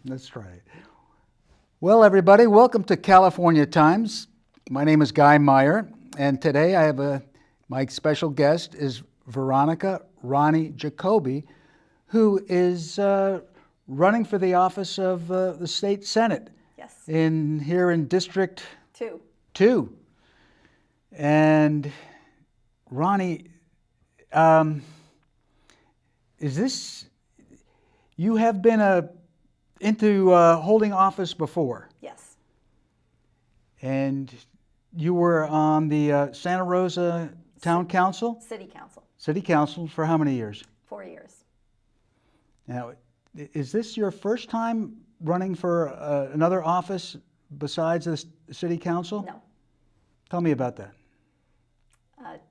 Let's try it. Well, everybody, welcome to California Times. My name is Guy Meyer, and today I have my special guest is Veronica Roni Jacobi, who is running for the office of the state senate. Yes. Here in District 2. And Ronnie, you have been into holding office before? Yes. And you were on the Santa Rosa Town Council? City Council. City Council for how many years? 4 years. Now, is this your first time running for another office besides the City Council? No. Tell me about that.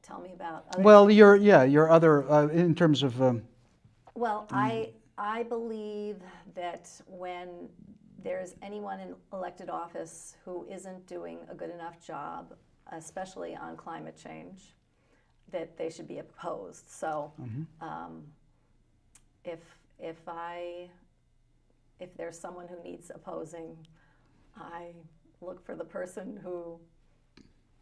Tell me about other... Well, your other, in terms of... Well, I believe that when there's anyone in elected office who isn't doing a good enough job, especially on climate change, that they should be opposed. So if there's someone who needs opposing, I look for the person who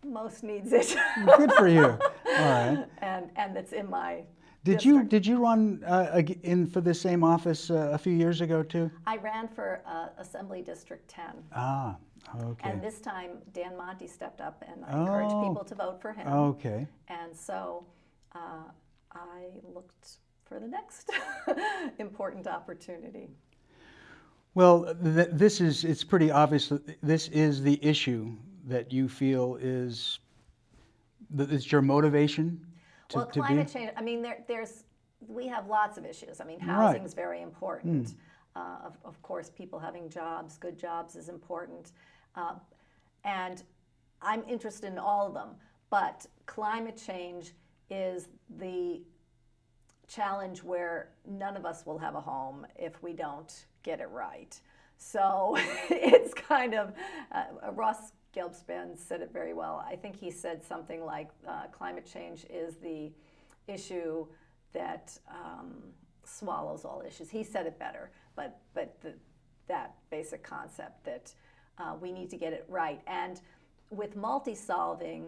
most needs it. Good for you. All right. And that's in my Did you run in for the same office a few years ago too? I ran for Assembly District 10. Ah, okay. And this time Dan Monti stepped up and I encouraged people to vote for him. Okay. And so I looked for the next important opportunity. Well, it's pretty obvious that this is the issue that you feel is your motivation to Well, climate change, I mean, we have lots of issues. I mean, housing is very important. Of course, people having jobs, good jobs is important. And I'm interested in all of them. But climate change is the challenge where none of us will have a home if we don't get it right. So it's kind of, Ross Gelbspan said it very well. I think he said something like climate change is the issue that swallows all issues. He said it better, but that basic concept that we need to get it right. And with multi-solving,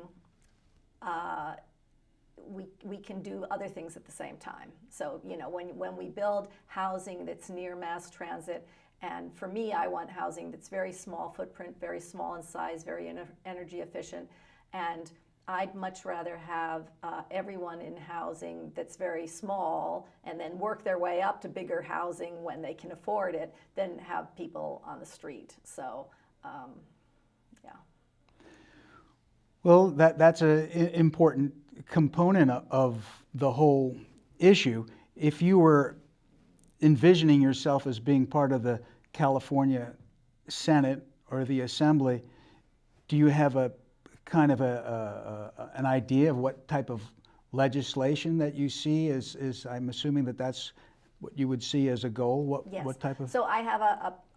we can do other things at the same time. So, you know, when we build housing that's near mass transit, and for me, I want housing that's very small footprint, very small in size, very energy efficient, and I'd much rather have everyone in housing that's very small and then work their way up to bigger housing when they can afford it than have people on the street. So, yeah. Well, that's an important component of the whole issue. If you were envisioning yourself as being part of the California Senate or the Assembly, do you have a kind of an idea of what type of legislation that you see as I'm assuming that's what you would see as a goal? Yes. What type of? So I have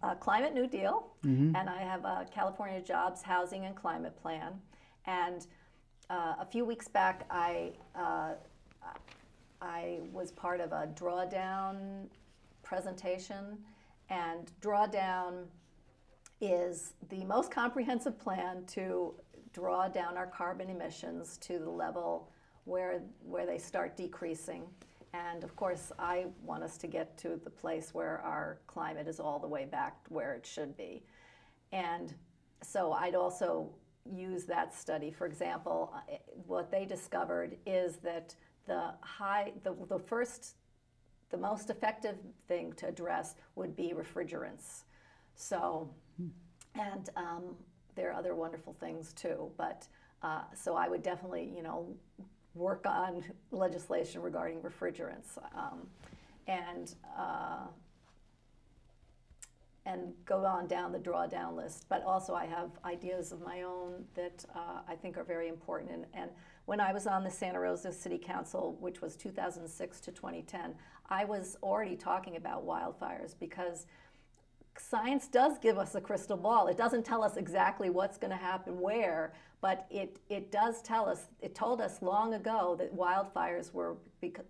a Climate New Deal, and I have a California Jobs, Housing, and Climate Plan. And a few weeks back, I was part of a drawdown presentation, and drawdown is the most comprehensive plan to draw down our carbon emissions to the level where they start decreasing. And of course, I want us to get to the place where our climate is all the way back where it should be. And so I'd also use that study. For example, what they discovered is that the most effective thing to address would be refrigerants. So, and there are other wonderful things too, but so I would definitely, work on legislation regarding refrigerants and go on down the drawdown list. But also I have ideas of my own that I think are very important. And when I was on the Santa Rosa City Council, which was 2006 to 2010, I was already talking about wildfires because science does give us a crystal ball. It doesn't tell us exactly what's going to happen where, but it does tell us, it told us long ago that wildfires were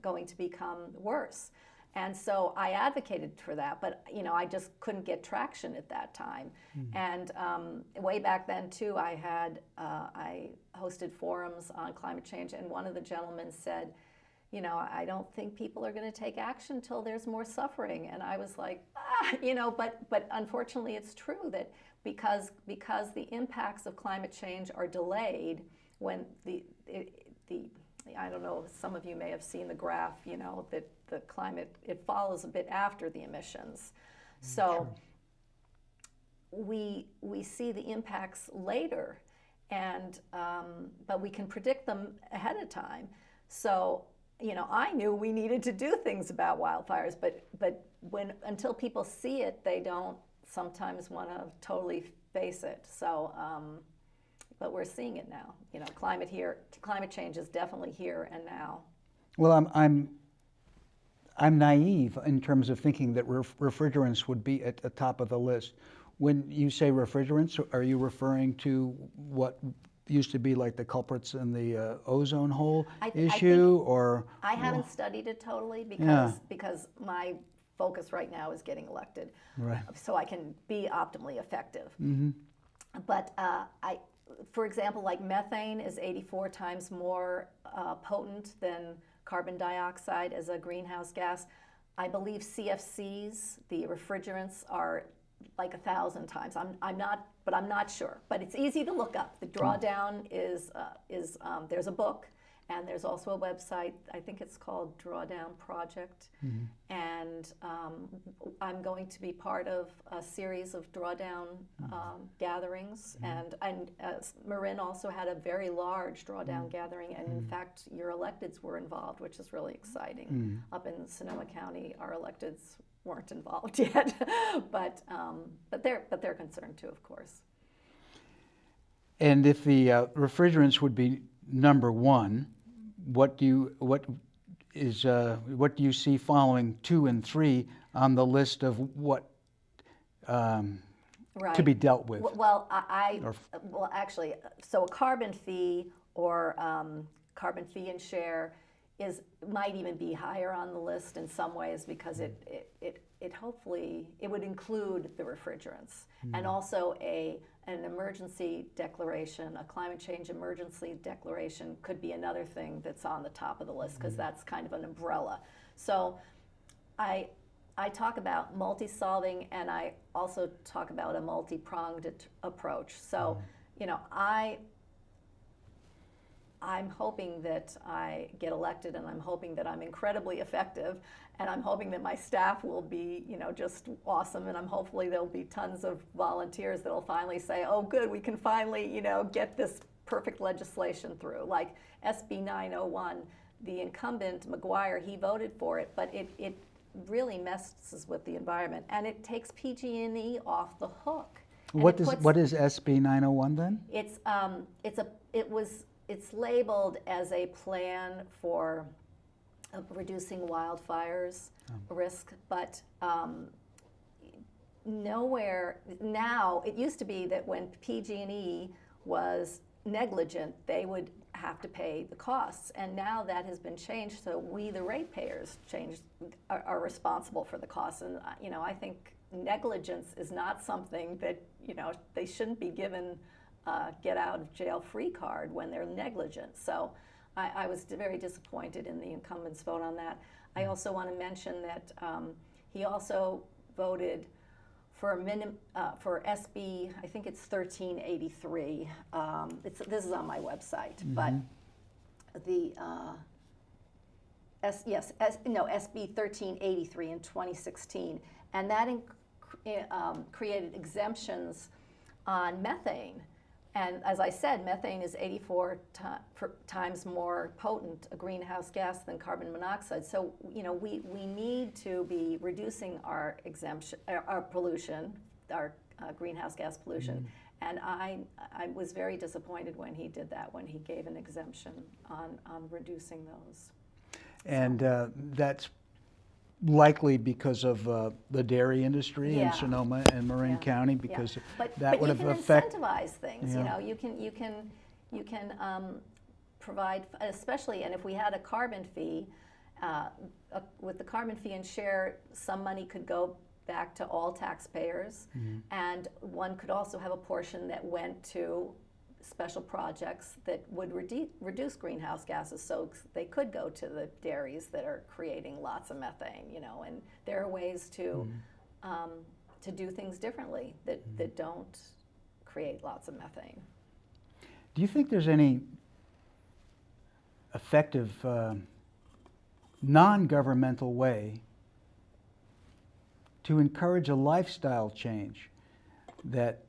going to become worse. And so I advocated for that, but I just couldn't get traction at that time. And way back then too, I hosted forums on climate change, and one of the gentlemen said, I don't think people are going to take action until there's more suffering. And I was like, but unfortunately it's true that because the impacts of climate change are delayed when I don't know, some of you may have seen the graph, that the climate, it follows a bit after the emissions. So we see the impacts later, and but we can predict them ahead of time. So, I knew we needed to do things about wildfires, but until people see it, they don't sometimes want to totally face it. So, but we're seeing it now. Climate change is definitely here and now. Well, I'm naive in terms of thinking that refrigerants would be at the top of the list. When you say refrigerants, are you referring to what used to be like the culprits in the ozone hole issue, or? I haven't studied it totally because my focus right now is getting elected, so I can be optimally effective. But for example, like methane is 84 times more potent than carbon dioxide as a greenhouse gas. I believe CFCs, the refrigerants, are like 1,000 times. I'm not sure, but it's easy to look up. The drawdown is there's a book, and there's also a website. I think it's called Drawdown Project, and I'm going to be part of a series of drawdown gatherings, and Marin also had a very large drawdown gathering, and in fact your electeds were involved, which is really exciting. Up in Sonoma County, our electeds weren't involved yet, but they're concerned too, of course. And if the refrigerants would be number one, what do you see following 2 and 3 on the list of what to be dealt with? Well, actually, so a carbon fee or carbon fee and share might even be higher on the list in some ways, because it hopefully it would include the refrigerants, and also an emergency declaration, a climate change emergency declaration could be another thing that's on the top of the list, because that's kind of an umbrella. So I talk about multi-solving, and I also talk about a multi-pronged approach. So I'm hoping that I get elected, and I'm hoping that I'm incredibly effective, and I'm hoping that my staff will be, just awesome, and hopefully there'll be tons of volunteers that'll finally say, oh good, we can finally, get this perfect legislation through. Like SB 901, the incumbent McGuire, he voted for it, but it really messes with the environment, and it takes PG&E off the hook. What is SB 901 then? It's labeled as a plan for reducing wildfires risk, but nowhere now. It used to be that when PG&E was negligent, they would have to pay the costs, and now that has been changed. So we, the ratepayers, are responsible for the costs, and I think negligence is not something that they shouldn't be given get out of jail free card when they're negligent. So I was very disappointed in the incumbent's vote on that. I also want to mention that he also voted for for SB, I think it's 1383. This is on my website, but the SB 1383 in 2016, and that created exemptions on methane. And as I said, methane is 84 times more potent a greenhouse gas than carbon monoxide. So we need to be reducing our pollution, our greenhouse gas pollution. And I was very disappointed when he did that, when he gave an exemption on reducing those. And that's likely because of the dairy industry in Sonoma and Marin County, because that would have affected. But you can incentivize things. You can provide, especially, and if we had a carbon fee, With the carbon fee and share, some money could go back to all taxpayers, and one could also have a portion that went to special projects that would reduce greenhouse gases, so they could go to the dairies that are creating lots of methane, and there are ways to do things differently that don't create lots of methane. Do you think there's any effective non-governmental way to encourage a lifestyle change that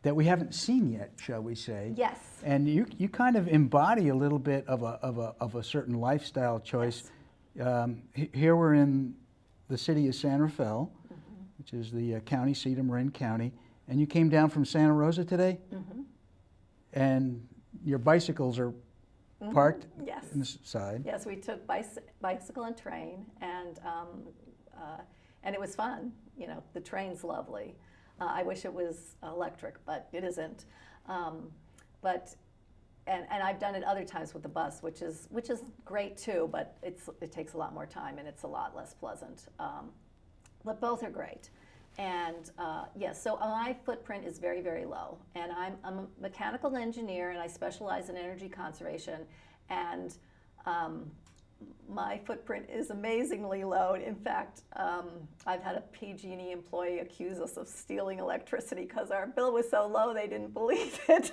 that we haven't seen yet, shall we say? Yes. And you kind of embody a little bit of a certain lifestyle choice. Yes. Here we're in the city of San Rafael, which is the county seat of Marin County, and you came down from Santa Rosa today, and your bicycles are parked yes. in the side. Yes, we took bicycle and train, and it was fun. The train's lovely. I wish it was electric, but it isn't. And I've done it other times with the bus, which is great too. But it takes a lot more time and it's a lot less pleasant. But both are great. And yes, so my footprint is very, very low. And I'm a mechanical engineer, and I specialize in energy conservation. And my footprint is amazingly low. In fact, I've had a PG&E employee accuse us of stealing electricity because our bill was so low they didn't believe it.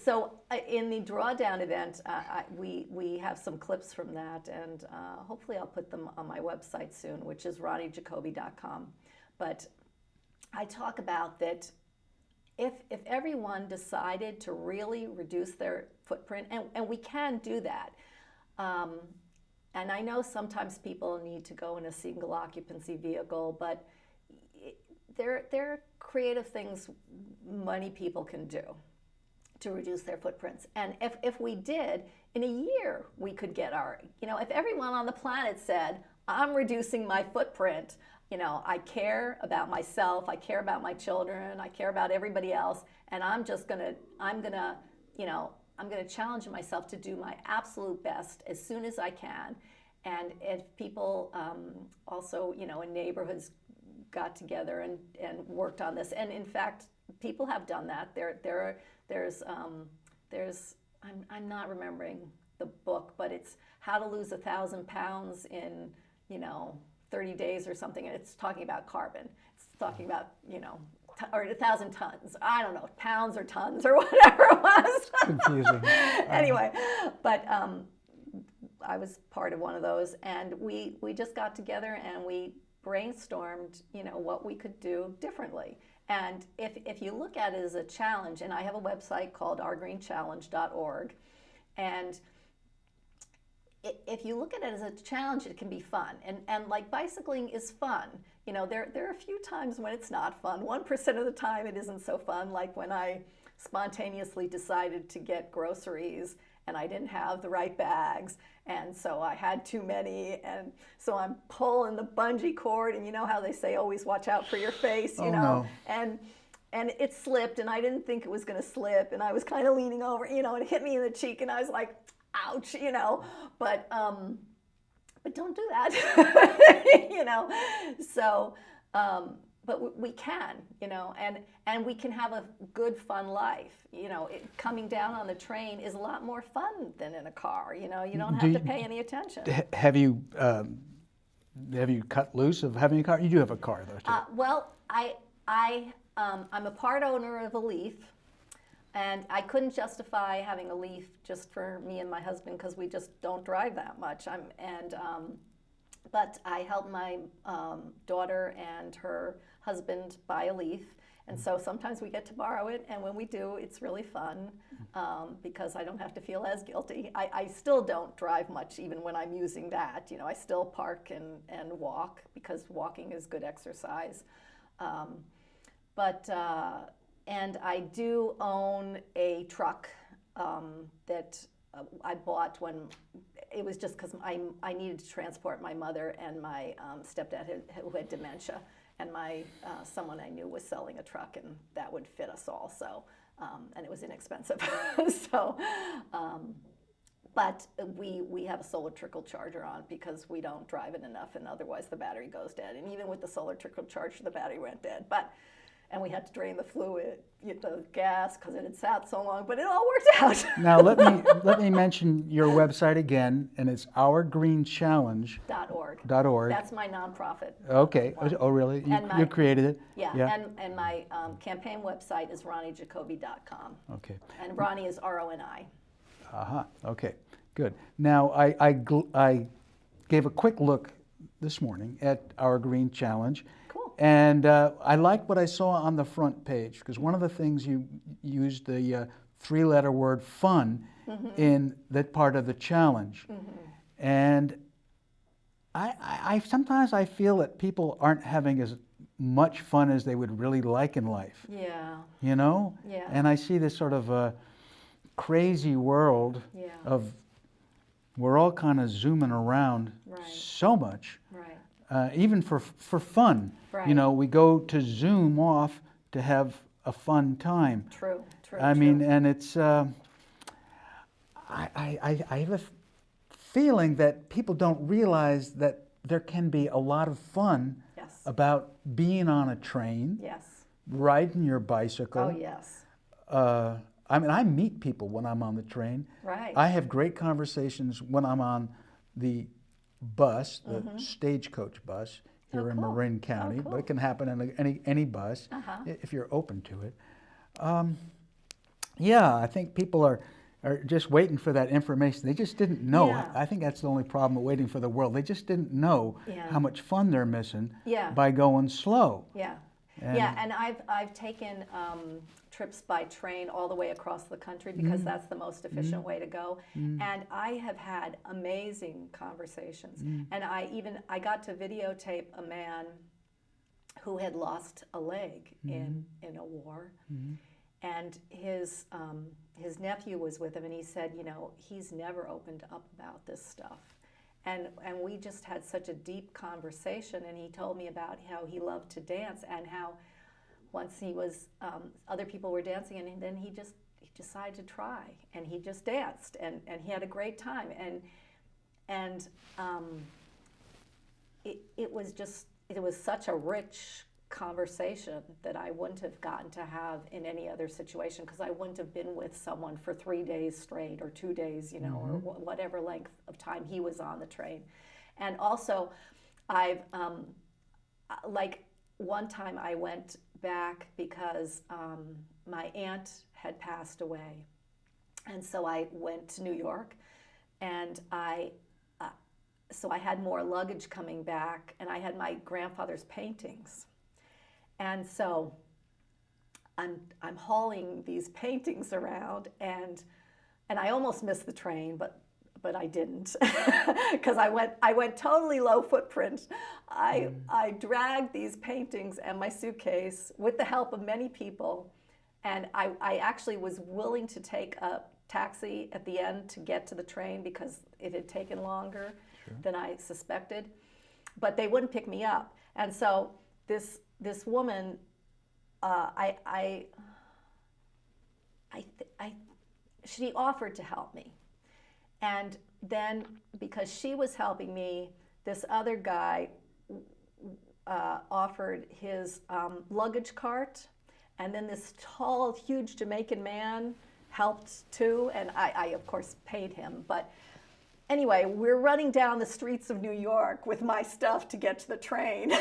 So in the drawdown event, we have some clips from that, and hopefully I'll put them on my website soon, which is ronijacobi.com. But I talk about that if everyone decided to really reduce their footprint, and we can do that, and I know sometimes people need to go in a single occupancy vehicle, but there are creative things many people can do to reduce their footprints. And if we did, in a year, we could get if everyone on the planet said, I'm reducing my footprint, I care about myself, I care about my children, I care about everybody else, and I'm gonna challenge myself to do my absolute best as soon as I can. And if people also, in neighborhoods got together and worked on this, and in fact, people have done that. There's I'm not remembering the book, but it's How to Lose 1,000 Pounds in 30 days or something, and it's talking about carbon. It's talking about or 1,000 tons. I don't know, pounds or tons or whatever it was. Confusing. Anyway, but I was part of one of those, and we just got together and we brainstormed, what we could do differently. And if you look at it as a challenge, and I have a website called ourgreenchallenge.org, and if you look at it as a challenge, it can be fun. And like bicycling is fun. There are a few times when it's not fun. 1% of the time it isn't so fun, like when I spontaneously decided to get groceries and I didn't have the right bags, and so I had too many, and so I'm pulling the bungee cord, and you know how they say always watch out for your face, No. and it slipped, and I didn't think it was going to slip, and I was kind of leaning over, and it hit me in the cheek, and I was like, ouch, but don't do that, so but we can, and we can have a good, fun life. Coming down on the train is a lot more fun than in a car. You don't have to pay any attention. Have you cut loose of having a car? You do have a car, though, too. Well, I'm a part owner of a Leaf, and I couldn't justify having a Leaf just for me and my husband because we just don't drive that much. But I helped my daughter and her husband buy a Leaf, and so sometimes we get to borrow it, and when we do, it's really fun because I don't have to feel as guilty. I still don't drive much even when I'm using that. I still park and walk because walking is good exercise. And I do own a truck that I bought when it was just because I needed to transport my mother and my stepdad who had dementia, and someone I knew was selling a truck, and that would fit us all. So and it was inexpensive. So, but we have a solar trickle charger on because we don't drive it enough, and otherwise the battery goes dead. And even with the solar trickle charger, the battery went dead. And we had to drain the fluid, the gas, because it had sat so long. But it all worked out. Now let me mention your website again, and it's ourgreenchallenge.org. That's my nonprofit. Okay. one. Oh, really? You created it? Yeah. And my campaign website is ronijacobi.com. Okay. And Roni is RONI. Okay. Good. Now I gave a quick look this morning at Our Green Challenge. Cool. And I liked what I saw on the front page, because one of the things you used the three-letter word fun in that part of the challenge. And I sometimes I feel that people aren't having as much fun as they would really like in life. Yeah. You know? Yeah. And I see this sort of crazy world of we're all kind of zooming around so much. Right. Even for fun. Right. You know, we go to Zoom off to have a fun time. True. I mean, and it's, I have a feeling that people don't realize that there can be a lot of fun about being on a train, riding your bicycle. Oh, yes. I mean, I meet people when I'm on the train. Right. I have great conversations when I'm on the bus, the stagecoach bus here in Marin County, but it can happen in any bus if you're open to it. Yeah, I think people are just waiting for that information. They just didn't know. Yeah. I think that's the only problem with waiting for the world. They just didn't know how much fun they're missing by going slow. Yeah. And I've taken trips by train all the way across the country because that's the most efficient way to go. And I have had amazing conversations. And I got to videotape a man who had lost a leg in a war. And his nephew was with him, and he said, you know, he's never opened up about this stuff. And we just had such a deep conversation, and he told me about how he loved to dance and how once he was, other people were dancing, and then he decided to try, and he just danced, and he had a great time. And it was such a rich conversation that I wouldn't have gotten to have in any other situation, because I wouldn't have been with someone for 3 days straight or 2 days, you know, or whatever length of time he was on the train. And also, I've, like one time I went back because my aunt had passed away. And so I went to New York, and so I had more luggage coming back, and I had my grandfather's paintings. And so I'm hauling these paintings around, and I almost missed the train, but I didn't, because I went totally low footprint. I dragged these paintings and my suitcase with the help of many people, and I actually was willing to take a taxi at the end to get to the train because it had taken longer than I suspected, but they wouldn't pick me up. And so this woman, she offered to help me. And then, because she was helping me, this other guy offered his luggage cart, and then this tall, huge Jamaican man helped too, and I of course paid him. But anyway, we're running down the streets of New York with my stuff to get to the train.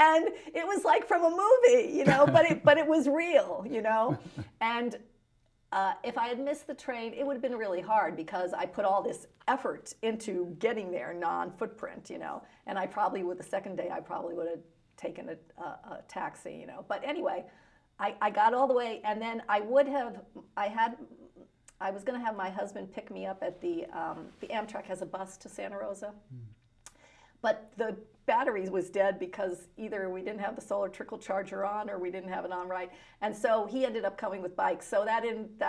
And it was like from a movie, you know, but it was real, you know. And if I had missed the train, it would have been really hard because I put all this effort into getting there, non-footprint, you know. And I probably, with the second day, I probably would have taken a taxi, you know. But anyway, I got all the way, and then I was going to have my husband pick me up at the Amtrak has a bus to Santa Rosa. But the battery was dead because either we didn't have the solar trickle charger on or we didn't have it on right. And so he ended up coming with bikes. So that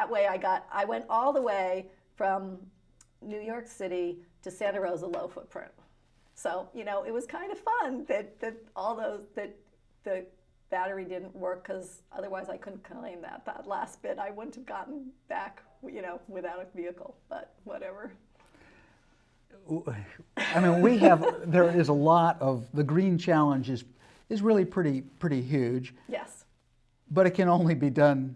way I went all the way from New York City to Santa Rosa low footprint. So, you know, it was kind of fun that battery didn't work, because otherwise I couldn't claim that last bit. I wouldn't have gotten back, without a vehicle, but whatever. I mean, there is a lot of, the green challenge is really pretty huge. Yes. But it can only be done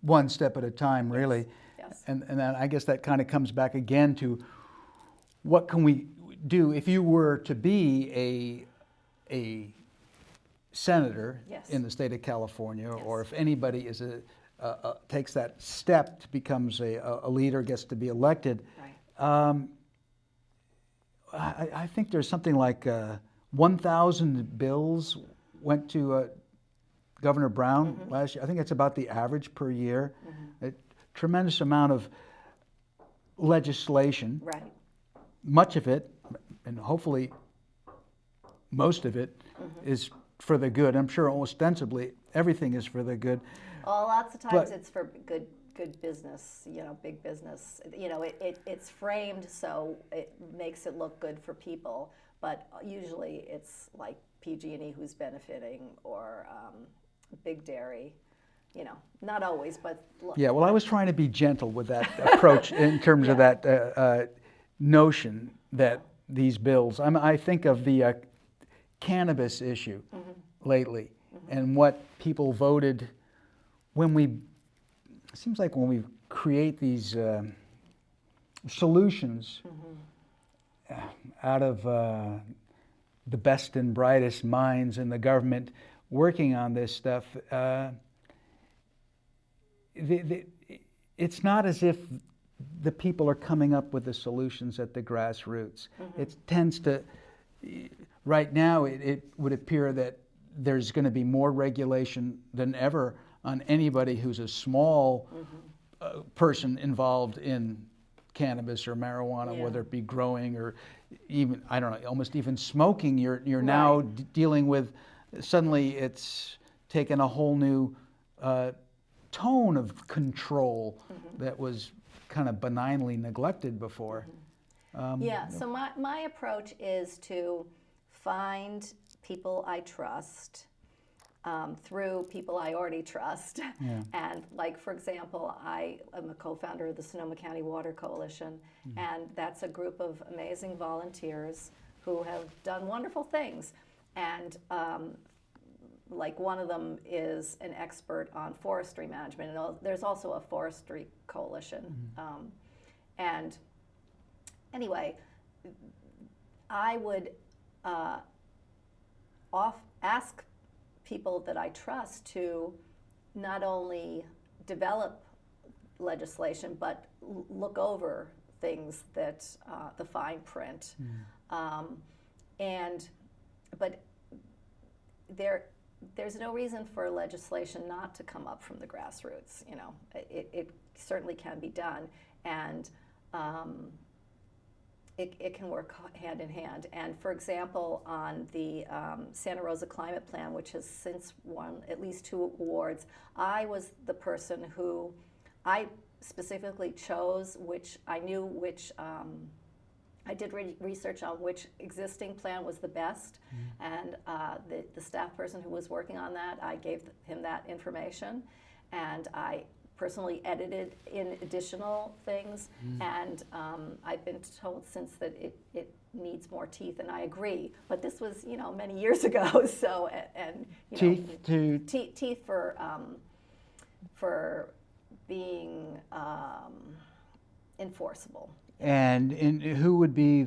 one step at a time, really. Yes. And then I guess that kind of comes back again to what can we do if you were to be a senator Yes. in the state of California, Yes. or if anybody takes that step to becomes a leader, gets to be elected. Right. I think there's something like 1,000 bills went to Governor Brown last year. I think it's about the average per year. A tremendous amount of legislation. Right. Much of it, and hopefully most of it, is for the good. I'm sure ostensibly everything is for the good. Well, lots of times But- it's for good business, big business. It's framed so it makes it look good for people, but usually it's like PG&E who's benefiting, or Big Dairy. Not always, but Yeah, well, I was trying to be gentle with that approach in terms of that notion that these bills. I think of the cannabis issue lately, and what people voted when we. It seems like when we create these solutions out of the best and brightest minds in the government working on this stuff, it's not as if the people are coming up with the solutions at the grassroots. It tends to, right now, it would appear that there's going to be more regulation than ever on anybody who's a small person involved in cannabis or marijuana, Yeah. whether it be growing or even, I don't know, almost even smoking. You're now dealing with, suddenly it's taken a whole new tone of control that was kind of benignly neglected before. So my approach is to find people I trust, through people I already trust. Yeah. And like, for example, I am a co-founder of the Sonoma County Water Coalition, and that's a group of amazing volunteers who have done wonderful things. And like, one of them is an expert on forestry management, and there's also a forestry coalition. And anyway, I would ask people that I trust to not only develop legislation, but look over things that the fine print. But there's no reason for legislation not to come up from the grassroots. It certainly can be done, and it can work hand in hand. And for example, on the Santa Rosa Climate Plan, which has since won at least 2 awards, I was the person who I specifically chose, I did research on which existing plan was the best, and the staff person who was working on that, I gave him that information, and I personally edited in additional things, and I've been told since that it needs more teeth, and I agree. But this was, many years ago. So, and teeth for being enforceable. And who would be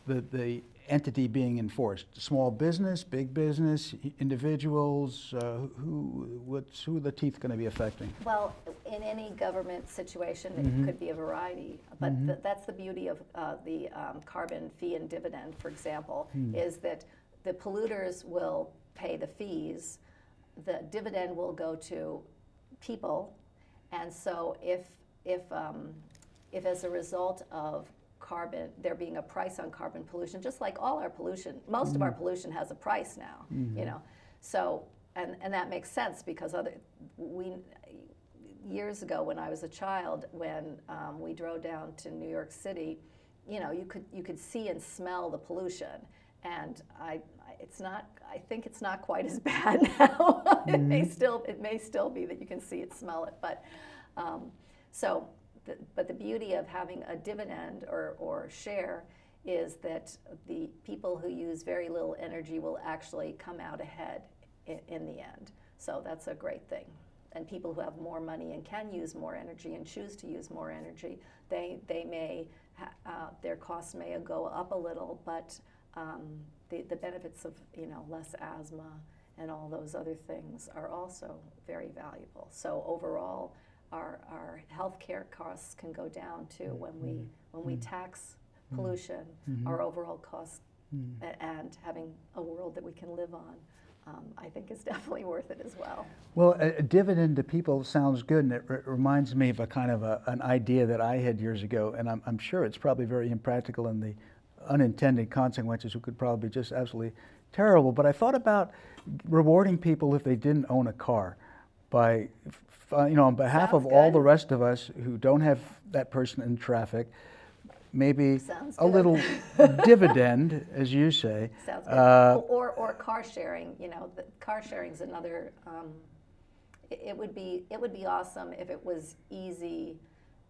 the entity being enforced? Small business, big business, individuals? Who are the teeth going to be affecting? Well, in any government situation, it could be a variety. But that's the beauty of the carbon fee and dividend, for example, is that the polluters will pay the fees. The dividend will go to people, and so if as a result of carbon, there being a price on carbon pollution, just like all our pollution, most of our pollution has a price now, So, and that makes sense, because years ago when I was a child, when we drove down to New York City, you could see and smell the pollution, and it's not. I think it's not quite as bad now. It may still be that you can see it, smell it, but but the beauty of having a dividend or share is that the people who use very little energy will actually come out ahead in the end. So that's a great thing. And people who have more money and can use more energy and choose to use more energy, they may their costs may go up a little, but the benefits of less asthma and all those other things are also very valuable. So overall, our healthcare costs can go down too when we tax pollution. Our overall costs and having a world that we can live on, I think is definitely worth it as well. Well, a dividend to people sounds good, and it reminds me of a kind of an idea that I had years ago, and I'm sure it's probably very impractical, and the unintended consequences could probably be just absolutely terrible. But I thought about rewarding people if they didn't own a car by, on behalf Sounds of all good. the rest of us who don't have that person in traffic, maybe Sounds a good. little dividend, as you say. Sounds good. Or car sharing. The car sharing is another. It would be awesome if it was easy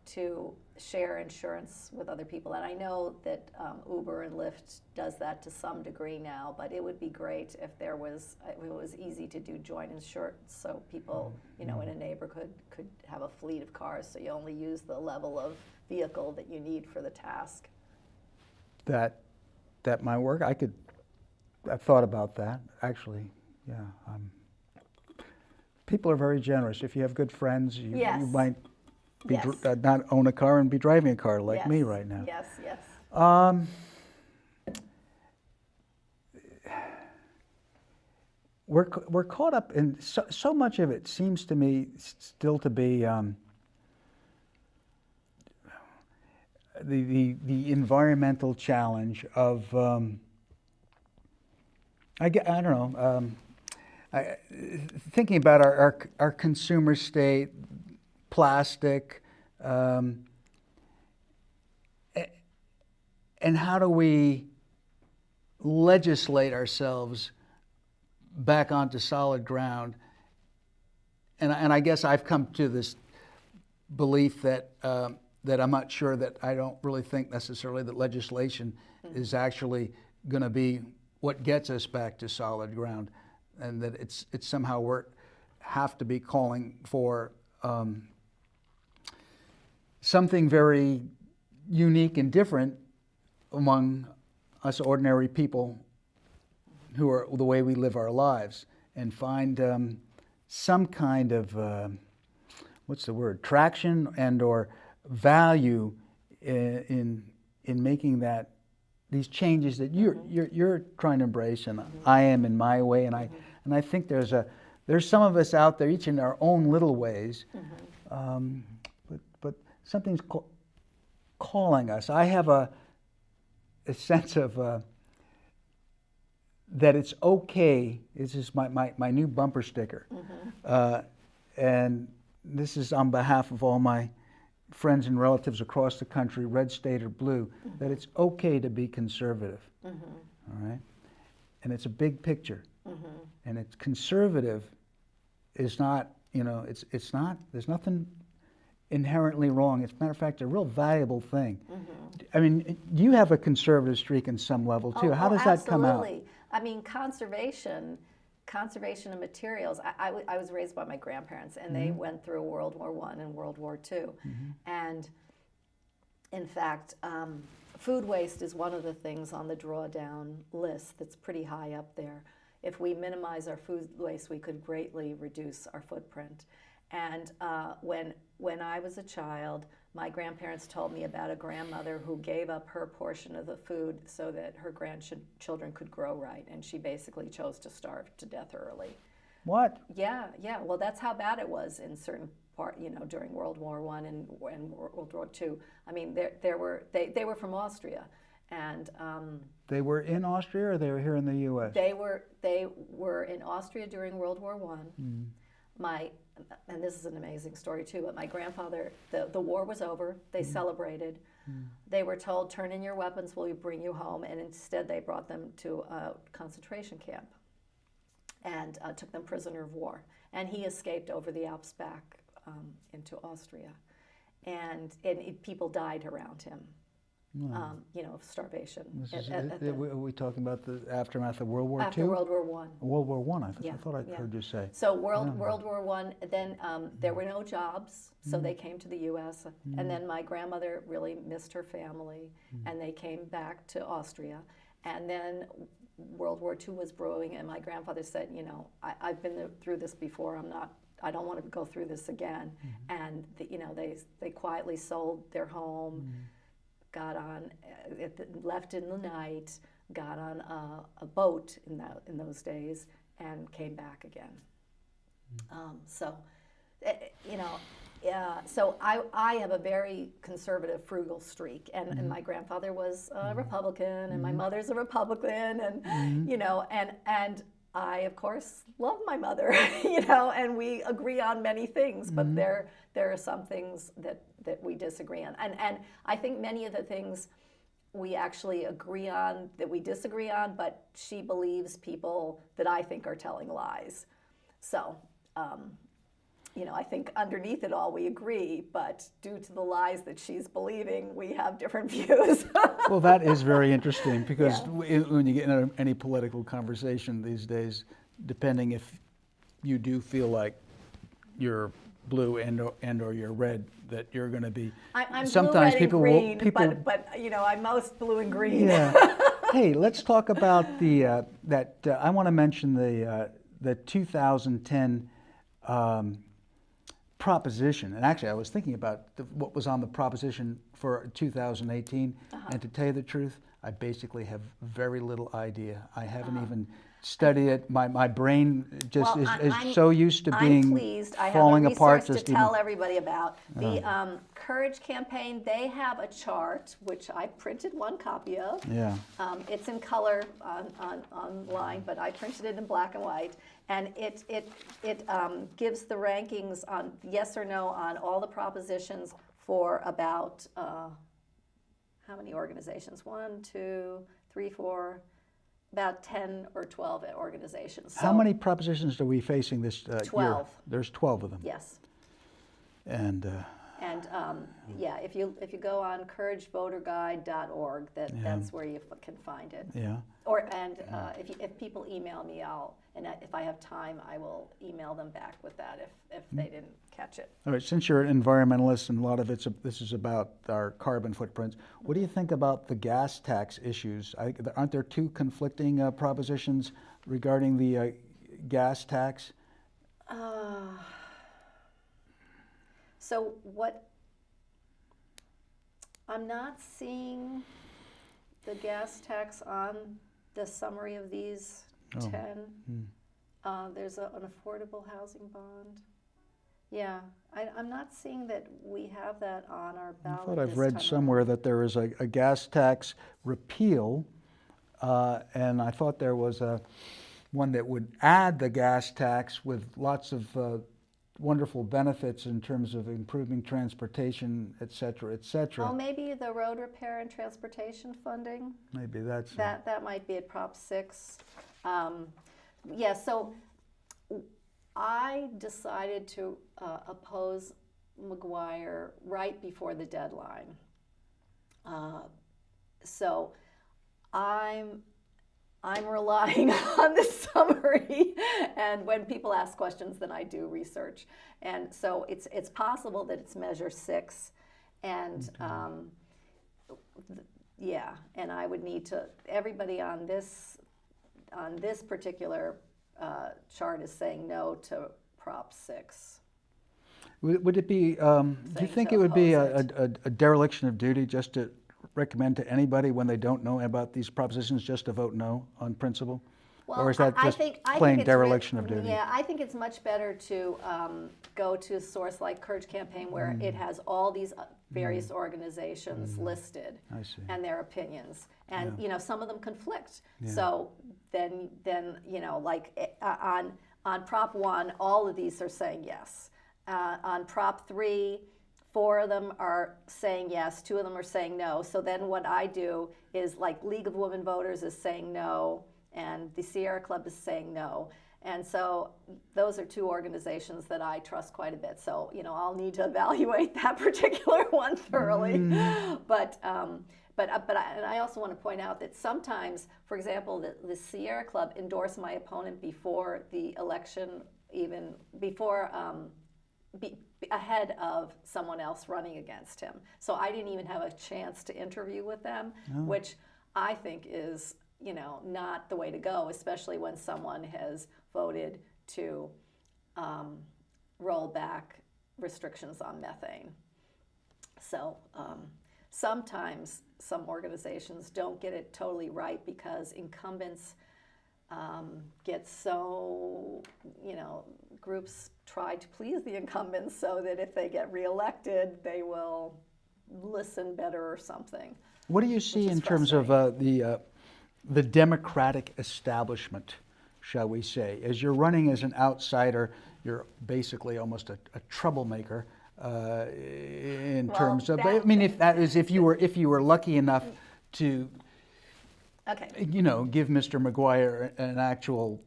to share insurance with other people. And I know that Uber and Lyft does that to some degree now, but it would be great if it was easy to do joint insurance, so people, in a neighborhood could have a fleet of cars, so you only use the level of vehicle that you need for the task. That might work. I've thought about that, actually. Yeah. People are very generous. If you have good friends, you might be Yes. not own a car and be driving a car like Yes. me right now. Yes, yes. We're caught up in so much of it seems to me still to be the environmental challenge of I don't know. Thinking about our consumer state, plastic, and how do we legislate ourselves back onto solid ground? And I guess I've come to this belief that that I'm not sure that I don't really think necessarily that legislation is actually going to be what gets us back to solid ground, and that it's somehow we have to be calling for something very unique and different among us ordinary people who are the way we live our lives, and find some kind of traction and or value in making these changes that you're trying to embrace, and I am in my way, and I think there's some of us out there, each in our own little ways, but something's calling us. I have a sense of that it's okay. This is my new bumper sticker, and this is on behalf of all my friends and relatives across the country, red state or blue, that it's okay to be conservative. All right, and it's a big picture, and it's conservative is not, it's not. There's nothing inherently wrong. As a matter of fact, a real valuable thing. I mean, you have a conservative streak in some level too. How does that come out? Absolutely. I mean, conservation of materials. I was raised by my grandparents, and they went through World War I and World War II. And in fact, food waste is one of the things on the drawdown list that's pretty high up there. If we minimize our food waste, we could greatly reduce our footprint. And when I was a child, my grandparents told me about a grandmother who gave up her portion of the food so that her grandchildren could grow right, and she basically chose to starve to death early. What? Yeah. Well, that's how bad it was in certain part, during World War I and World War II. I mean, they were from Austria, and They were in Austria, or they were here in the U.S.? They were in Austria during World War I. My and this is an amazing story too, but my grandfather, the war was over, they celebrated. They were told, turn in your weapons, we'll bring you home, and instead they brought them to a concentration camp and took them prisoner of war. And he escaped over the Alps back into Austria. And people died around him, of starvation. Are we talking about the aftermath of World War II? After World War I. World War I, I thought I heard you say. So World War I, then there were no jobs, so they came to the U.S. And then my grandmother really missed her family, and they came back to Austria. And then World War II was brewing, and my grandfather said, I've been through this before. I don't want to go through this again. And they quietly sold their home, got on, left in the night, got on a boat in those days, and came back again. So I have a very conservative, frugal streak, and my grandfather was a Republican, and my mother's a Republican, and and I, of course, love my mother, and we agree on many things, but there are some things that we disagree on. And I think many of the things we actually agree on that we disagree on, but she believes people that I think are telling lies. So, I think underneath it all we agree, but due to the lies that she's believing, we have different views. Well, that is very interesting because when you get into any political conversation these days, depending if you do feel like you're blue and or you're red, that you're going to be. I'm sometimes blue, red, people and green, but I'm most blue and green. Yeah. Hey, let's talk about I want to mention the 2010 proposition, and actually I was thinking about what was on the proposition for 2018, and to tell you the truth, I basically have very little idea. I haven't even studied it. My brain just is so used to being falling apart. To tell everybody about the Courage campaign. They have a chart which I printed one copy of. Yeah. It's in color online, but I printed it in black and white, and it gives the rankings on yes or no on all the propositions for about how many organizations? 1, 2, 3, 4. About 10 or 12 organizations. How many propositions are we facing this 12. year? There's 12 of them. Yes. And if you go on couragevoterguide.org, that's where you can find it. Yeah. If people email me, if I have time, I will email them back with that if they didn't catch it. All right. Since you're an environmentalist and a lot of this is about our carbon footprints, what do you think about the gas tax issues? Aren't there two conflicting propositions regarding the gas tax? So what? I'm not seeing the gas tax on the summary of these 10. There's an affordable housing bond. Yeah, I'm not seeing that we have that on our ballot. I thought I've read somewhere that there is a gas tax repeal, and I thought there was one that would add the gas tax with lots of wonderful benefits in terms of improving transportation, et cetera, et cetera. Oh, maybe the road repair and transportation funding? Maybe that's that might be at Prop 6. So I decided to oppose McGuire right before the deadline. So I'm relying on the summary, and when people ask questions, then I do research. And so it's possible that it's Measure 6, and and I would need to. Everybody on this particular chart is saying no to Prop 6. Would it be? Do you think it would be a dereliction of duty just to recommend to anybody when they don't know about these propositions just to vote no on principle? Well, or is that just plain dereliction of duty? Yeah, I think it's much better to go to a source like Courage Campaign where it has all these various organizations listed and their opinions. And some of them conflict. Yeah. So then like on Prop 1, all of these are saying yes. On Prop 3, 4 of them are saying yes, 2 of them are saying no. So then what I do is, like, League of Women Voters is saying no, and the Sierra Club is saying no. And so those are 2 organizations that I trust quite a bit. So, I'll need to evaluate that particular one thoroughly. But I also want to point out that sometimes, for example, the Sierra Club endorsed my opponent before the election, even before, ahead of someone else running against him. So I didn't even have a chance to interview with them, which I think is, not the way to go, especially when someone has voted to roll back restrictions on methane. So sometimes some organizations don't get it totally right because incumbents get so, groups try to please the incumbents so that if they get reelected, they will listen better or something. What do you see in terms of the Democratic establishment, shall we say? As you're running as an outsider, you're basically almost a troublemaker in terms of. I mean, if you were lucky enough to, give Mr. McGuire an actual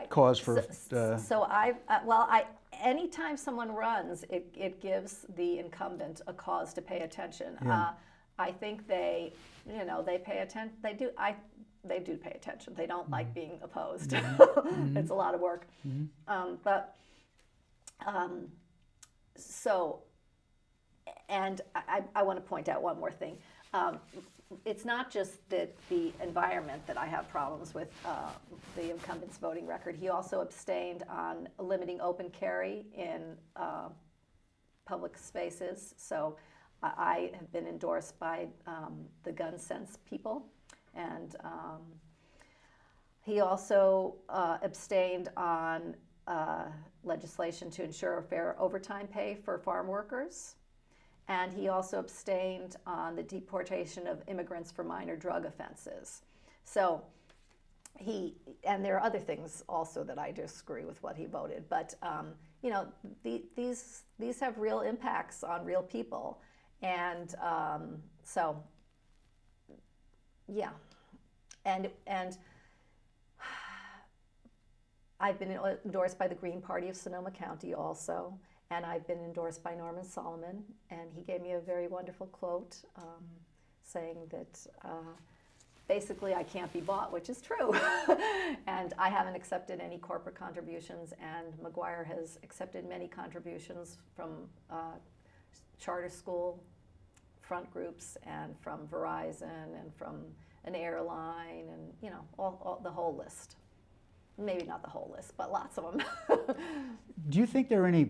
cause for. Anytime someone runs, it gives the incumbent a cause to pay attention. Yeah. I think they pay attention. They do pay attention. They don't like being opposed. It's a lot of work. And I want to point out one more thing. It's not just that the environment that I have problems with the incumbent's voting record. He also abstained on limiting open carry in public spaces. So I have been endorsed by the gun sense people. And he also abstained on legislation to ensure fair overtime pay for farm workers. And he also abstained on the deportation of immigrants for minor drug offenses. So and there are other things also that I disagree with what he voted. But, these have real impacts on real people. And so, yeah. And I've been endorsed by the Green Party of Sonoma County also. And I've been endorsed by Norman Solomon, and he gave me a very wonderful quote saying that basically I can't be bought, which is true. And I haven't accepted any corporate contributions, and McGuire has accepted many contributions from charter school front groups and from Verizon and from an airline and, all the whole list. Maybe not the whole list, but lots of them. Do you think there are any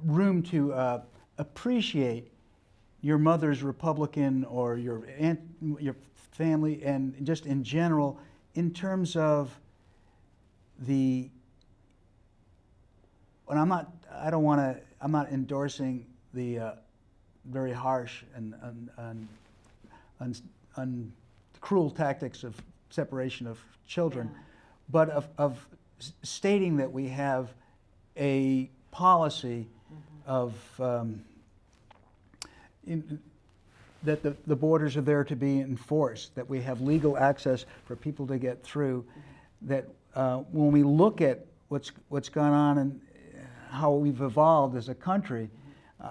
room to appreciate your mother's Republican or your family and just in general in terms of and I'm not endorsing the very harsh and cruel tactics of separation of children, but of stating that we have a policy of that the borders are there to be enforced, that we have legal access for people to get through, that when we look at what's gone on and how we've evolved as a country,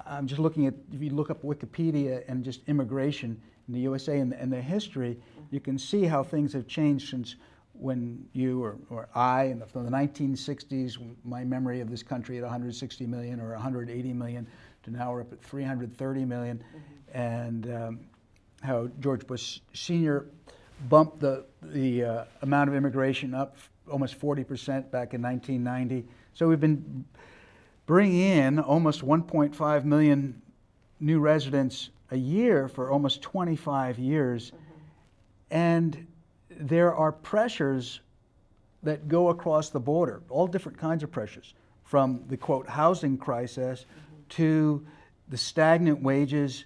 I'm just looking at, if you look up Wikipedia and just immigration in the USA and the history, you can see how things have changed since when you or I, in the 1960s, my memory of this country at 160 million or 180 million, to now we're up at 330 million, and how George Bush Sr. bumped the amount of immigration up almost 40% back in 1990. So we've been bringing in almost 1.5 million new residents a year for almost 25 years, and there are pressures that go across the border, all different kinds of pressures, from the, quote, housing crisis to the stagnant wages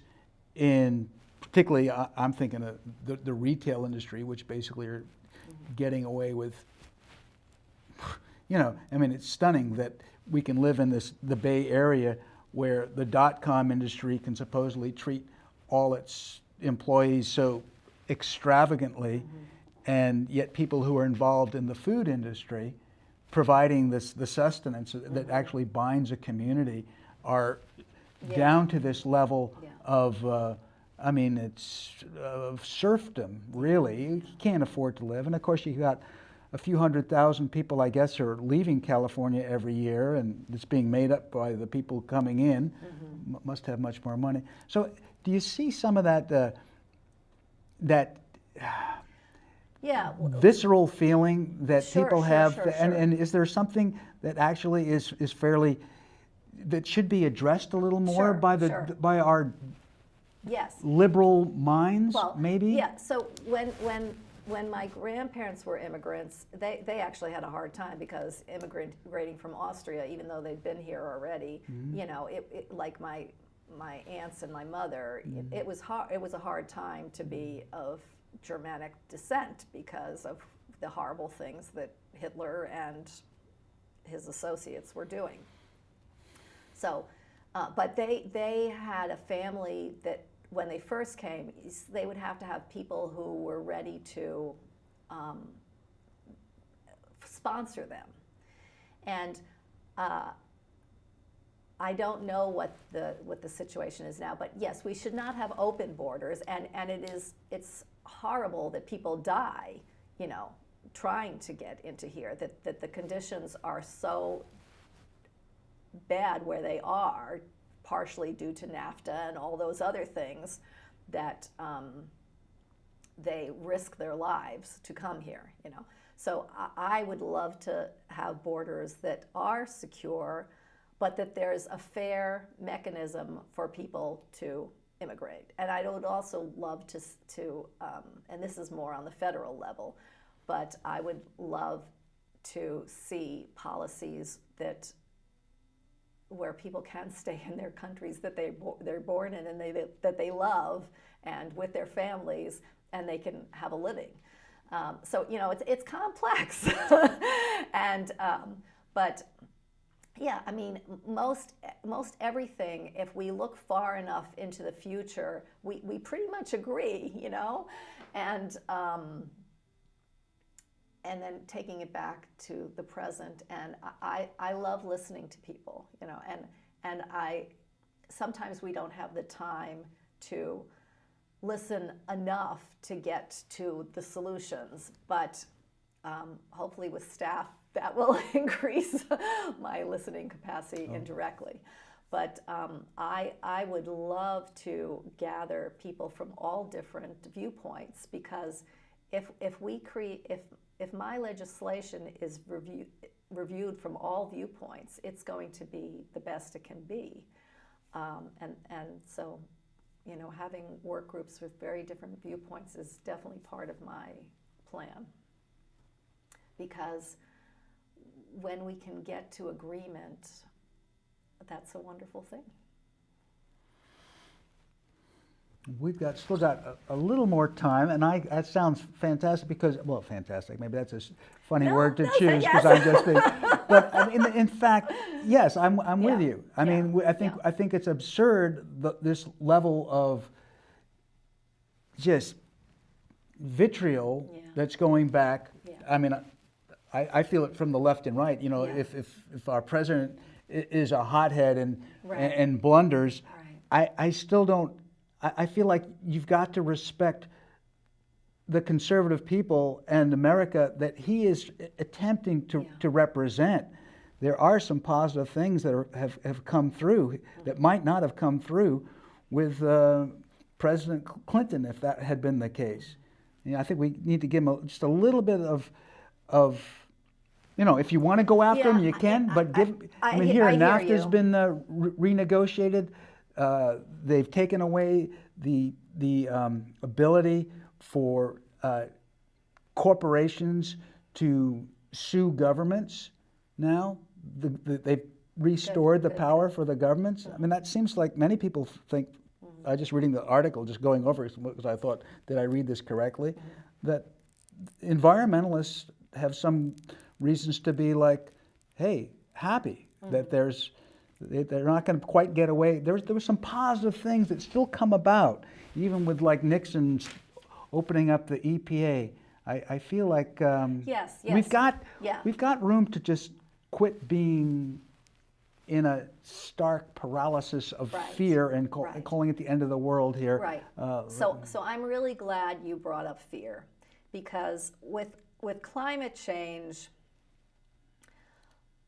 in, particularly, I'm thinking of the retail industry, which basically are getting away with you know, I mean, it's stunning that we can live in the Bay Area where the .com industry can supposedly treat all its employees so extravagantly, and yet people who are involved in the food industry, providing the sustenance that actually binds a community, are down to this level of, I mean, it's serfdom, really. You can't afford to live. And of course, you got a few 100,000 people, I guess, are leaving California every year, and it's being made up by the people coming in. Must have much more money. So do you see some of that, visceral feeling that people have? And is there something that actually is fairly, that should be addressed a little more by our liberal minds, maybe? Yeah, so when my grandparents were immigrants, they actually had a hard time because immigrating from Austria, even though they'd been here already, you know, like my aunts and my mother, it was a hard time to be of Germanic descent because of the horrible things that Hitler and his associates were doing. So, but they had a family that when they first came, they would have to have people who were ready to sponsor them. And I don't know what the situation is now, but yes, we should not have open borders, and it's horrible that people die, you know, trying to get into here, that the conditions are so bad where they are, partially due to NAFTA and all those other things, that they risk their lives to come here, you know. So I would love to have borders that are secure, but that there's a fair mechanism for people to immigrate. And I would also love to and this is more on the federal level, but I would love to see policies where people can stay in their countries that they're born in and that they love, and with their families, and they can have a living. So you know, it's complex, and but yeah, I mean, most everything, if we look far enough into the future, we pretty much agree, you know, and then taking it back to the present. And I love listening to people, you know, and sometimes we don't have the time to listen enough to get to the solutions, but hopefully with staff that will increase my listening capacity indirectly. But I would love to gather people from all different viewpoints, because if my legislation is reviewed from all viewpoints, it's going to be the best it can be. And so, you know, having work groups with very different viewpoints is definitely part of my plan. Because when we can get to agreement, that's a wonderful thing. We've still got a little more time, and that sounds fantastic because, well, fantastic, maybe that's a funny word to choose, because I'm just being, but in fact, yes, I'm with you. I mean, I think it's absurd, this level of just vitriol that's going back. I mean, I feel it from the left and right. You know, if our president is a hothead and blunders, I still don't. I feel like you've got to respect the conservative people and America that he is attempting to represent. There are some positive things that have come through that might not have come through with President Clinton if that had been the case. You know, I think we need to give him just a little bit of you know, if you want to go after him, you can, but NAFTA's been renegotiated. They've taken away the ability for corporations to sue governments now. They've restored the power for the governments. I mean, that seems like many people think, I just reading the article, just going over it, because I thought, did I read this correctly? That environmentalists have some reasons to be like, hey, happy that they're not going to quite get away. There were some positive things that still come about, even with like Nixon opening up the EPA. I feel like Yes. we've got Yeah. we've got room to just quit being in a stark paralysis of Right. fear and Right. calling it the end of the world here. Right. So I'm really glad you brought up fear, because with climate change,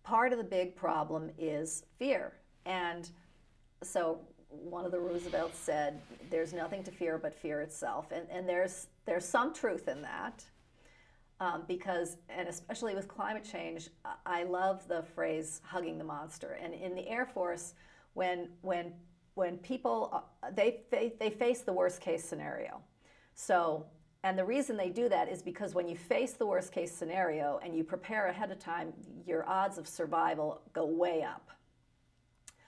part of the big problem is fear. And so one of the Roosevelts said, "There's nothing to fear but fear itself," and there's some truth in that. Because, and especially with climate change, I love the phrase "hugging the monster." And in the Air Force, when people they face the worst case scenario, so, and the reason they do that is because when you face the worst case scenario and you prepare ahead of time, your odds of survival go way up.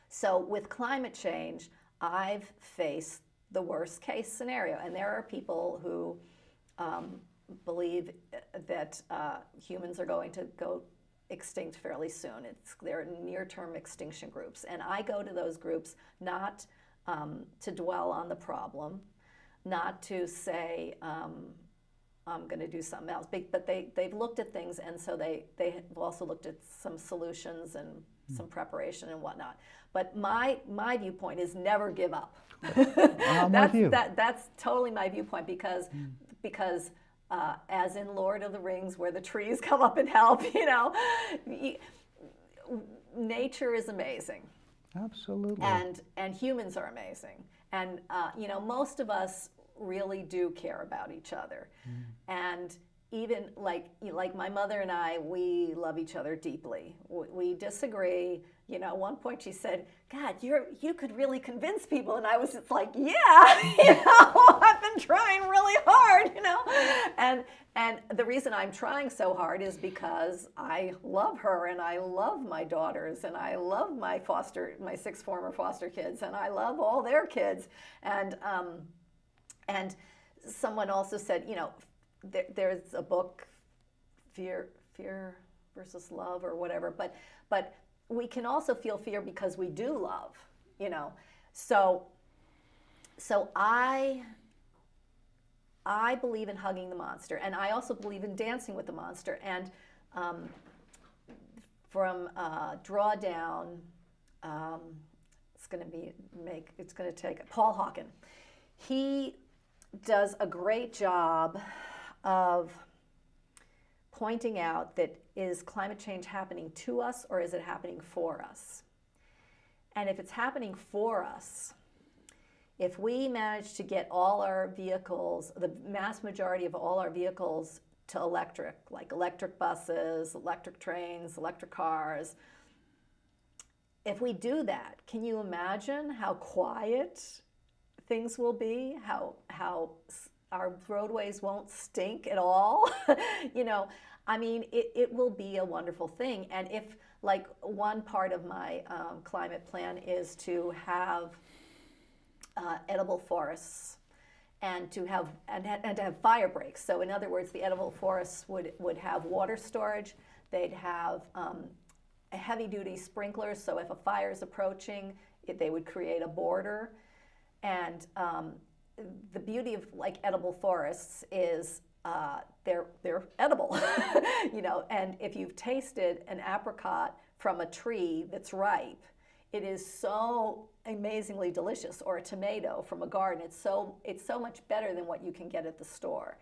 So with climate change, I've faced the worst case scenario, and there are people who believe that humans are going to go extinct fairly soon. They're near-term extinction groups, and I go to those groups not to dwell on the problem, not to say I'm going to do something else, but they've looked at things, and so they've also looked at some solutions and some preparation and whatnot. But my viewpoint is never give up. I'm with you. That's totally my viewpoint, because as in Lord of the Rings, where the trees come up and help, nature is amazing. Absolutely. And humans are amazing. And most of us really do care about each other. And even like my mother and I, we love each other deeply. We disagree. At one point she said, "God, you could really convince people," and I was just like, "Yeah, I've been trying really hard, And the reason I'm trying so hard is because I love her, and I love my daughters, and I love my 6 former foster kids, and I love all their kids, and someone also said, there's a book, Fear versus Love or whatever, but we can also feel fear because we do love, So I believe in hugging the monster, and I also believe in dancing with the monster. And from Drawdown, it's going to take Paul Hawken. He does a great job of pointing out that, is climate change happening to us, or is it happening for us? And if it's happening for us, if we manage to get all our vehicles, the mass majority of all our vehicles, to electric, like electric buses, electric trains, electric cars, if we do that, can you imagine how quiet things will be? How our roadways won't stink at all? It will be a wonderful thing. And if, like, one part of my climate plan is to have edible forests, and to have fire breaks. So in other words, the edible forests would have water storage. They'd have a heavy-duty sprinklers, so if a fire is approaching, they would create a border. And the beauty of edible forests is they're edible, And if you've tasted an apricot from a tree that's ripe, it is so amazingly delicious, or a tomato from a garden. It's so much better than what you can get at the store.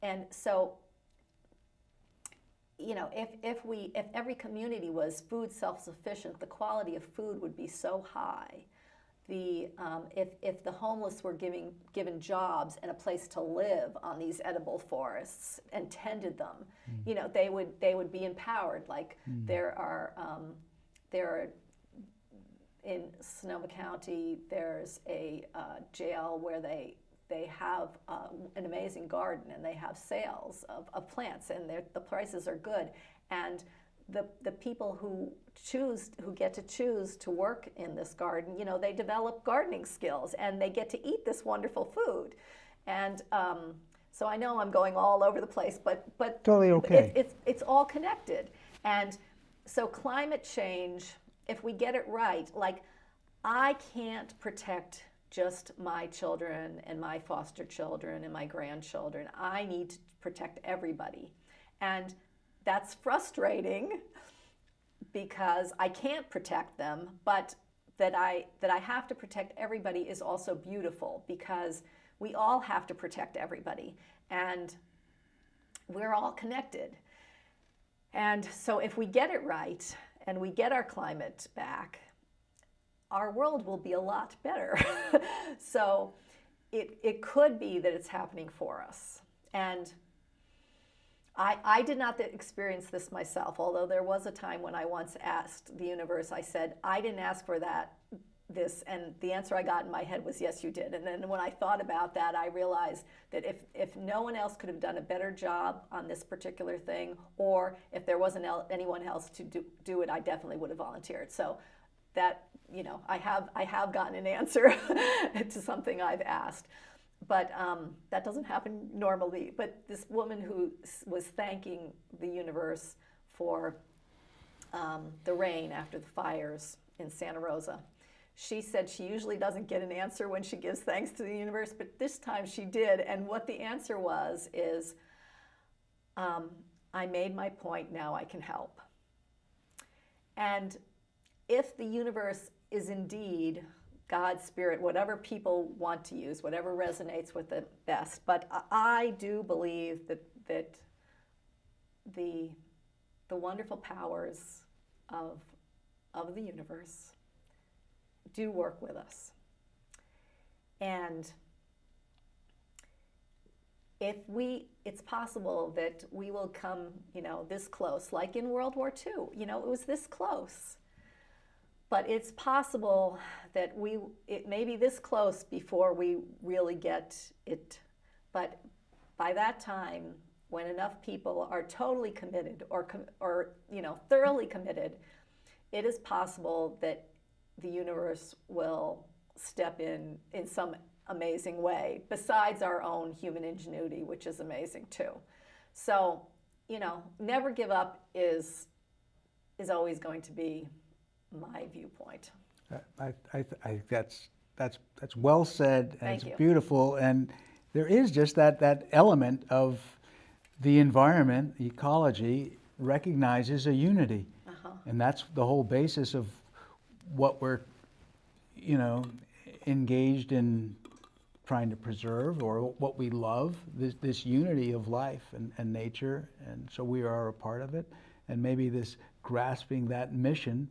And so, if every community was food self-sufficient, the quality of food would be so high. If the homeless were given jobs and a place to live on these edible forests and tended them, they would be empowered. Like there are in Sonoma County, there's a jail where they have an amazing garden, and they have sales of plants, and the prices are good. And the people who get to choose to work in this garden, they develop gardening skills, and they get to eat this wonderful food. And so I know I'm going all over the place, but totally okay. It's all connected. And so climate change, if we get it right, like I can't protect just my children and my foster children and my grandchildren. I need to protect everybody. And that's frustrating because I can't protect them, but that I have to protect everybody is also beautiful because we all have to protect everybody and we're all connected. And so if we get it right and we get our climate back, our world will be a lot better. So it could be that it's happening for us. And I did not experience this myself, although there was a time when I once asked the universe, I said, I didn't ask for this, and the answer I got in my head was, yes, you did. And then when I thought about that, I realized that if no one else could have done a better job on this particular thing, or if there wasn't anyone else to do it, I definitely would have volunteered. So that, I have gotten an answer to something I've asked. But that doesn't happen normally. But this woman who was thanking the universe for the rain after the fires in Santa Rosa, she said she usually doesn't get an answer when she gives thanks to the universe, but this time she did. And what the answer was is, I made my point, now I can help. And if the universe is indeed God's spirit, whatever people want to use, whatever resonates with it best. But I do believe that the wonderful powers of the universe do work with us. And it's possible that we will come, this close, like in World War II, it was this close. But it's possible that it may be this close before we really get it. But by that time, when enough people are totally committed or thoroughly committed, it is possible that the universe will step in some amazing way, besides our own human ingenuity, which is amazing too. So, never give up is always going to be my viewpoint. I think that's well said, and Thank it's you. beautiful. And there is just that element of the environment, the ecology, recognizes a unity. And that's the whole basis of what we're, engaged in trying to preserve, or what we love, this unity of life and nature. And so we are a part of it. And maybe this grasping that mission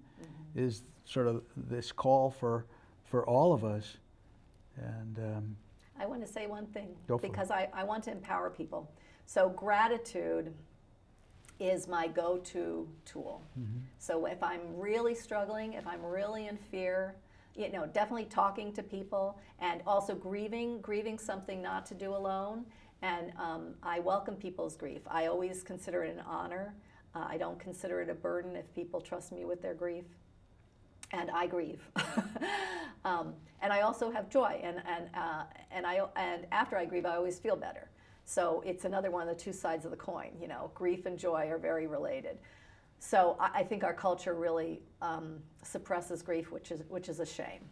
is sort of this call for all of us. And I want to say one thing, Go for because I want to empower people. So gratitude is my go-to tool. So if I'm really struggling, if I'm really in fear, definitely talking to people, and also grieving something not to do alone. And I welcome people's grief. I always consider it an honor. I don't consider it a burden if people trust me with their grief. And I grieve. And I also have joy. And after I grieve, I always feel better. So it's another one of the two sides of the coin. Grief and joy are very related. So I think our culture really suppresses grief, which is a shame.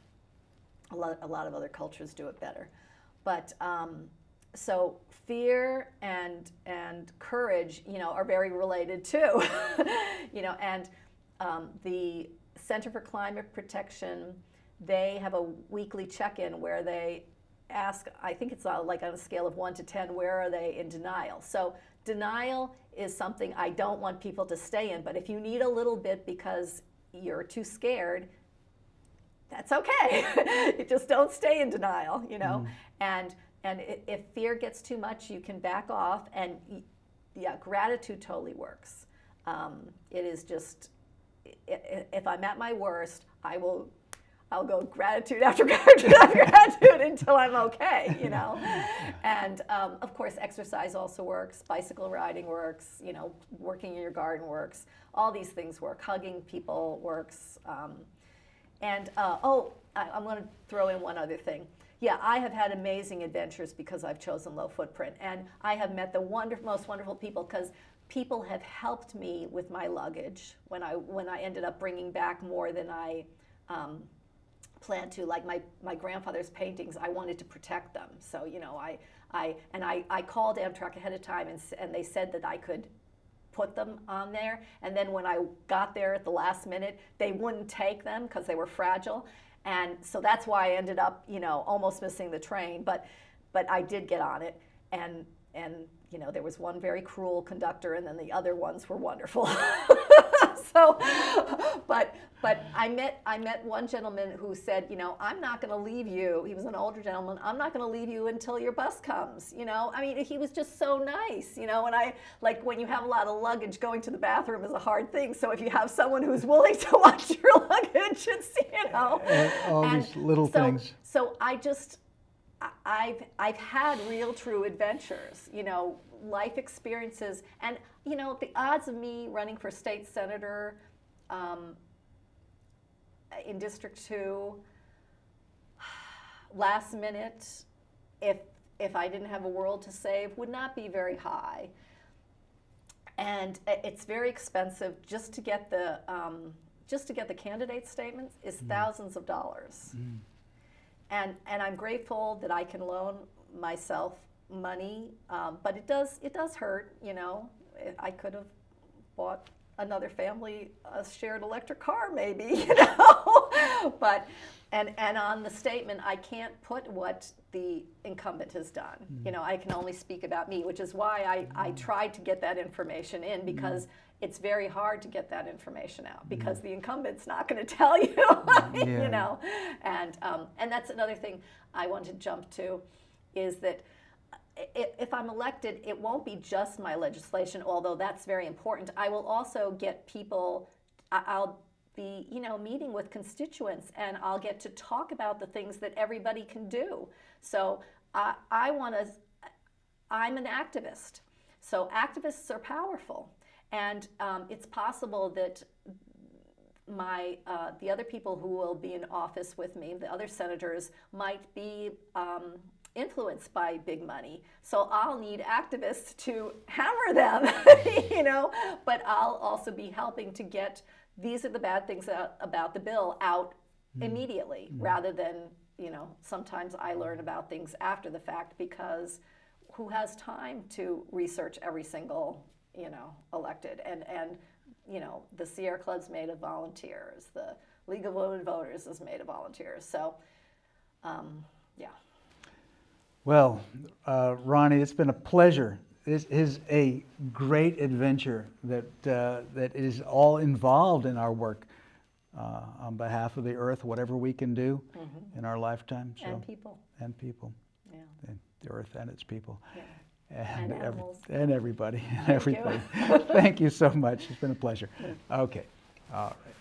A lot of other cultures do it better. But so fear and courage, are very related too. And the Center for Climate Protection, they have a weekly check-in where they ask, I think it's like on a scale of 1 to 10, where are they in denial? So denial is something I don't want people to stay in, but if you need a little bit because you're too scared, that's okay. You just don't stay in denial, And if fear gets too much, you can back off, and gratitude totally works. It is just, if I'm at my worst, I'll go gratitude after gratitude after gratitude until I'm okay, And of course, exercise also works. Bicycle riding works. Working in your garden works. All these things work. Hugging people works. I'm going to throw in one other thing. Yeah, I have had amazing adventures because I've chosen low footprint, and I have met the most wonderful people, because people have helped me with my luggage when I ended up bringing back more than I planned to. Like my grandfather's paintings, I wanted to protect them. So, you know, I called Amtrak ahead of time, and they said that I could put them on there. And then when I got there at the last minute, they wouldn't take them because they were fragile. And so that's why I ended up, you know, almost missing the train. But I did get on it, and you know, there was one very cruel conductor, and then the other ones were wonderful. So, but I met one gentleman who said, you know, I'm not going to leave you. He was an older gentleman. I'm not going to leave you until your bus comes. You know, I mean, he was just so nice. You know, and I like when you have a lot of luggage, going to the bathroom is a hard thing. So if you have someone who's willing to watch your luggage, it's, you know, all these little things. So I've had real true adventures, you know, life experiences, and you know, the odds of me running for state senator in District 2 last minute, if I didn't have a world to save, would not be very high. And it's very expensive just to get the candidate statements is thousands of dollars. And I'm grateful that I can loan myself money, but it does hurt, you know. I could have bought another family a shared electric car, maybe, you know. But and on the statement, I can't put what the incumbent has done. You know, I can only speak about me, which is why I tried to get that information in, because it's very hard to get that information out, because the incumbent's not going to tell you, you know. And that's another thing I want to jump to, is that if I'm elected, it won't be just my legislation, although that's very important. I will also get people, I'll be, you know, meeting with constituents, and I'll get to talk about the things that everybody can do. So I'm an activist. So activists are powerful. And it's possible that the other people who will be in office with me, the other senators, might be influenced by big money. So I'll need activists to hammer them, you know, but I'll also be helping to get these are the bad things about the bill out immediately, rather than, you know, sometimes I learn about things after the fact, because who has time to research every single, you know, elected? And you know, the Sierra Club's made of volunteers. The League of Women Voters is made of volunteers. So, yeah. Well, Ronnie, it's been a pleasure. This is a great adventure that is all involved in our work on behalf of the earth, whatever we can do in our lifetime. So, and people. And people. Yeah. And the earth and its people. Yeah. And animals. And everybody and Thank everything. you. Thank you so much. It's been a pleasure. Okay. All right.